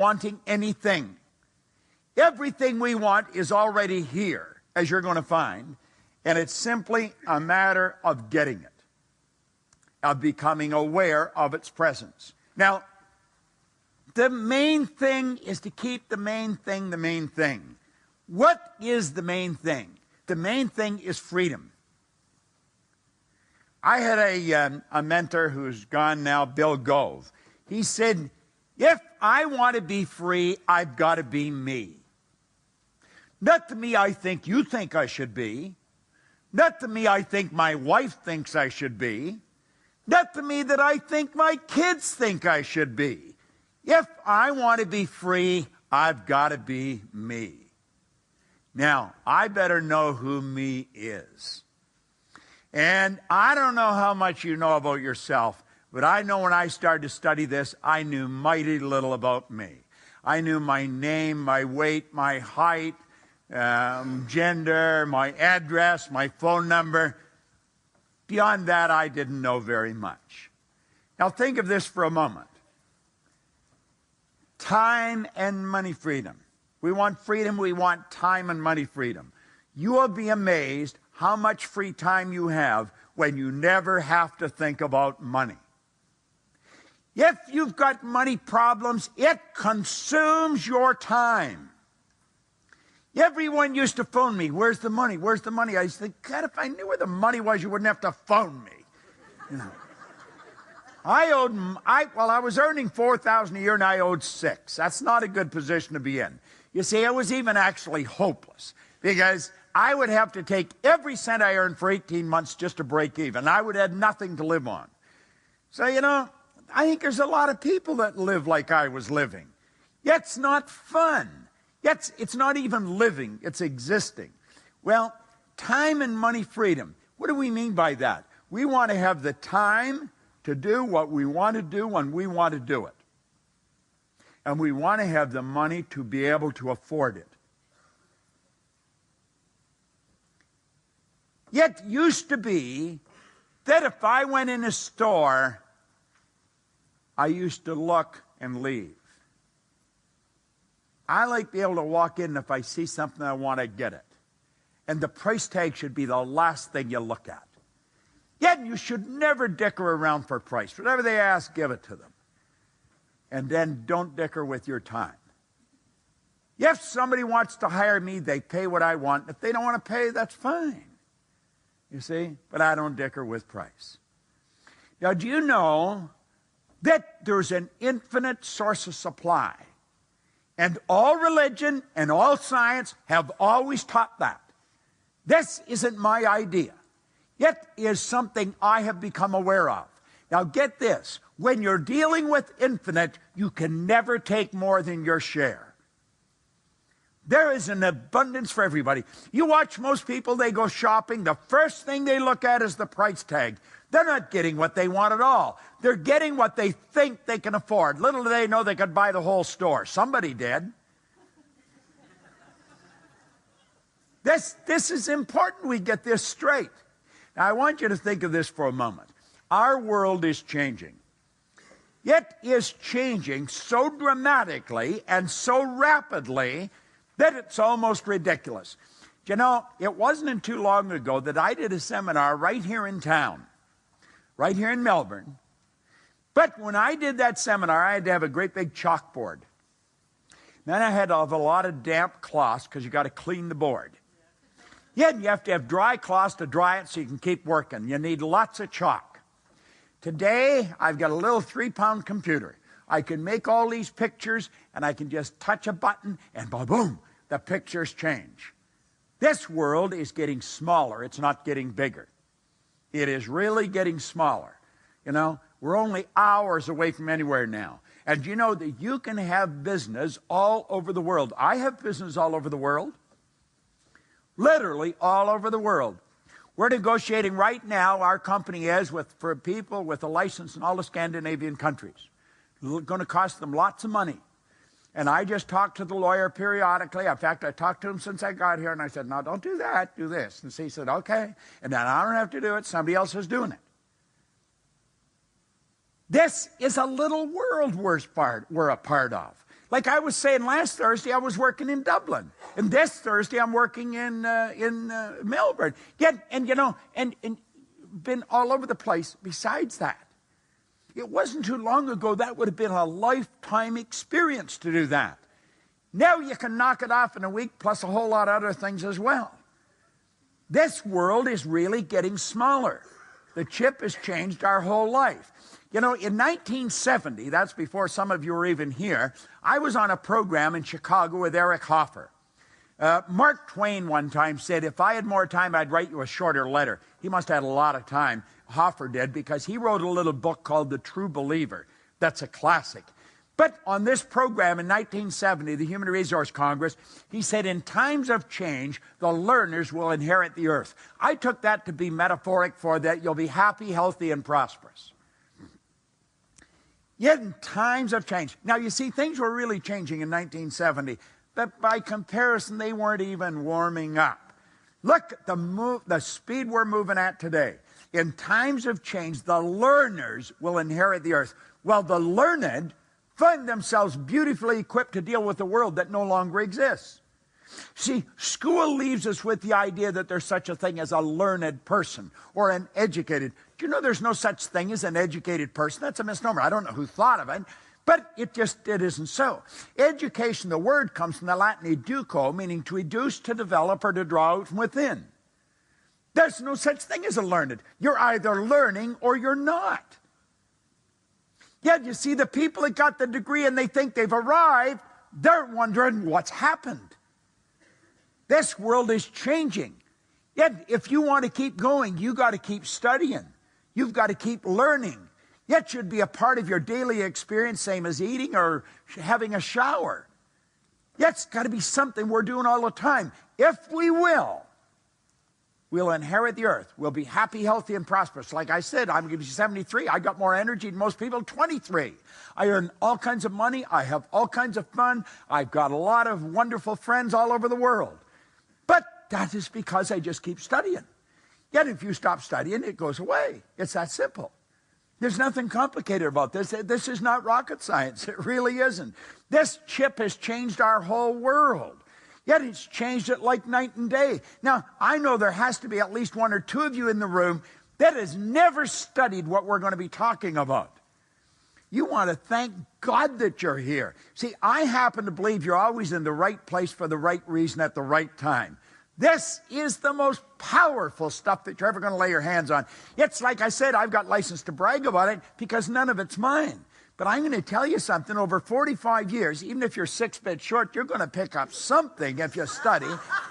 wanting anything. Everything we want is already here, as you're going to find, and it's simply a matter of getting it, of becoming aware of its presence. Now, the main thing is to keep the main thing the main thing. What is the main thing? The main thing is freedom. I had a mentor who's gone now, Bill Gove. He said, if I want to be free, I've got to be me. Not the me I think you think I should be. Not the me I think my wife thinks I should be. Not the me that I think my kids think I should be. If I want to be free, I've got to be me. Now, I better know who me is. And I don't know how much you know about yourself, but I know when I started to study this, I knew mighty little about me. I knew my name, my weight, my height, gender, my address, my phone number. Beyond that, I didn't know very much. Now think of this for a moment. Time and money freedom. We want freedom, we want time and money freedom. You will be amazed how much free time you have when you never have to think about money. If you've got money problems, it consumes your time. Everyone used to phone me, where's the money, where's the money? I used to think, God, if I knew where the money was, you wouldn't have to phone me. You know. I was earning $4,000 a year and I owed $6,000. That's not a good position to be in. You see, it was even actually hopeless because I would have to take every cent I earned for 18 months just to break even. I would have nothing to live on. So, you know, I think there's a lot of people that live like I was living. Yet it's not fun. Yet it's not even living, it's existing. Well, time and money freedom. What do we mean by that? We want to have the time to do what we want to do when we want to do it. And we want to have the money to be able to afford it. Yet used to be that if I went in a store, I used to look and leave. I like to be able to walk in and if I see something I want to get it. And the price tag should be the last thing you look at. Yet you should never dicker around for price. Whatever they ask, give it to them. And then don't dicker with your time. If somebody wants to hire me, they pay what I want. If they don't want to pay, that's fine. You see? But I don't dicker with price. Now, do you know that there's an infinite source of supply? And all religion and all science have always taught that. This isn't my idea. It is something I have become aware of. Now get this. When you're dealing with infinite, you can never take more than your share. There is an abundance for everybody. You watch most people, they go shopping. The first thing they look at is the price tag. They're not getting what they want at all. They're getting what they think they can afford. Little do they know they could buy the whole store. Somebody did. This is important we get this straight. Now, I want you to think of this for a moment. Our world is changing. It is changing so dramatically and so rapidly that it's almost ridiculous. You know, it wasn't too long ago that I did a seminar right here in town, right here in Melbourne. But when I did that seminar, I had to have a great big chalkboard. Then I had to have a lot of damp cloths because you got to clean the board. Yeah, you have to have dry cloths to dry it so you can keep working. You need lots of chalk. Today, I've got a little 3-pound computer. I can make all these pictures, and I can just touch a button, and boom, the pictures change. This world is getting smaller. It's not getting bigger. It is really getting smaller. You know, we're only hours away from anywhere now. And you know that you can have business all over the world. I have business all over the world. Literally all over the world. We're negotiating right now, our company is, for people with a license in all the Scandinavian countries. It's going to cost them lots of money. And I just talk to the lawyer periodically. In fact, I talked to him since I got here, and I said, no, don't do that, do this. And he said, okay. And then I don't have to do it, somebody else is doing it. This is a little world we're a part of. Like I was saying last Thursday, I was working in Dublin. And this Thursday, I'm working in Melbourne. And been all over the place besides that. It wasn't too long ago that would have been a lifetime experience to do that. Now you can knock it off in a week, plus a whole lot of other things as well. This world is really getting smaller. The chip has changed our whole life. You know, in 1970, that's before some of you were even here, I was on a program in Chicago with Eric Hoffer. Mark Twain one time said, if I had more time, I'd write you a shorter letter. He must have had a lot of time, Hoffer did, because he wrote a little book called The True Believer. That's a classic. But on this program in 1970, the Human Resource Congress, he said, in times of change, the learners will inherit the earth. I took that to be metaphoric for that you'll be happy, healthy, and prosperous. Yet in times of change. Now, you see, things were really changing in 1970, but by comparison, they weren't even warming up. Look at the speed we're moving at today. In times of change, the learners will inherit the earth. Well, the learned find themselves beautifully equipped to deal with a world that no longer exists. See, school leaves us with the idea that there's such a thing as a learned person or an educated. Do you know there's no such thing as an educated person? That's a misnomer. I don't know who thought of it, but it isn't so. Education, the word comes from the Latin educo, meaning to educe, to develop, or to draw out from within. There's no such thing as a learned. You're either learning or you're not. Yet you see the people that got the degree and they think they've arrived, they're wondering what's happened. This world is changing. Yet if you want to keep going, you got to keep studying. You've got to keep learning. Yet should be a part of your daily experience, same as eating or having a shower. Yet it's got to be something we're doing all the time. If we will, we'll inherit the earth. We'll be happy, healthy, and prosperous. Like I said, I'm going to be 73. I got more energy than most people, 23. I earn all kinds of money. I have all kinds of fun. I've got a lot of wonderful friends all over the world. But that is because I just keep studying. Yet if you stop studying, it goes away. It's that simple. There's nothing complicated about this. This is not rocket science. It really isn't. This chip has changed our whole world. Yet it's changed it like night and day. Now, I know there has to be at least one or two of you in the room that has never studied what we're going to be talking about. You want to thank God that you're here. See, I happen to believe you're always in the right place for the right reason at the right time. This is the most powerful stuff that you're ever going to lay your hands on. It's like I said, I've got license to brag about it because none of it's mine. But I'm going to tell you something, over 45 years, even if you're 6 feet short, you're going to pick up something if you study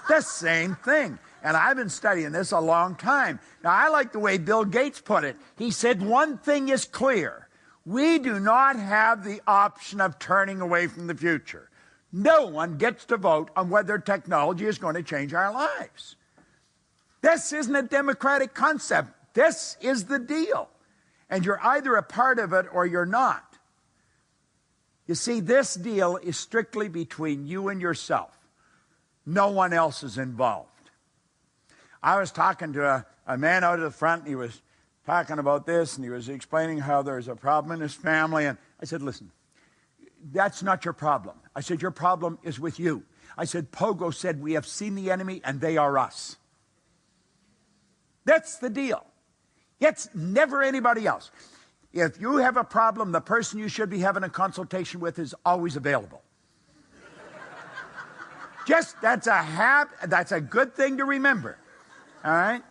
the same thing. And I've been studying this a long time. Now, I like the way Bill Gates put it. He said, one thing is clear. We do not have the option of turning away from the future. No one gets to vote on whether technology is going to change our lives. This isn't a democratic concept. This is the deal. And you're either a part of it or you're not. You see, this deal is strictly between you and yourself. No one else is involved. I was talking to a man out at the front, and he was talking about this, and he was explaining how there's a problem in his family. And I said, listen, that's not your problem. I said, your problem is with you. I said, Pogo said, we have seen the enemy, and they are us. That's the deal. It's never anybody else. If you have a problem, the person you should be having a consultation with is always available. That's a good thing to remember. All right?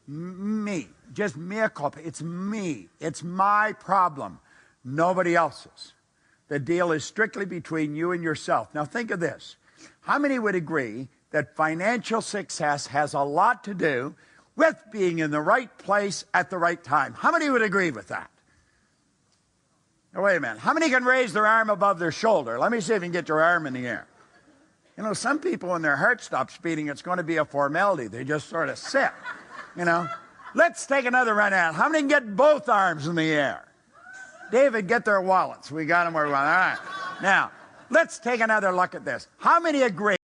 Me. Just mea culpa. It's me. It's my problem. Nobody else's. The deal is strictly between you and yourself. Now think of this. How many would agree that financial success has a lot to do with being in the right place at the right time? How many would agree with that? Now, wait a minute. How many can raise their arm above their shoulder? Let me see if you can get your arm in the air. You know, some people, when their heart stops beating, it's going to be a formality. They just sort of sit, you know. Let's take another run at it. How many can get both arms in the air? David, get their wallets. We got them where we want. All right. Now, let's take another look at this. How many agree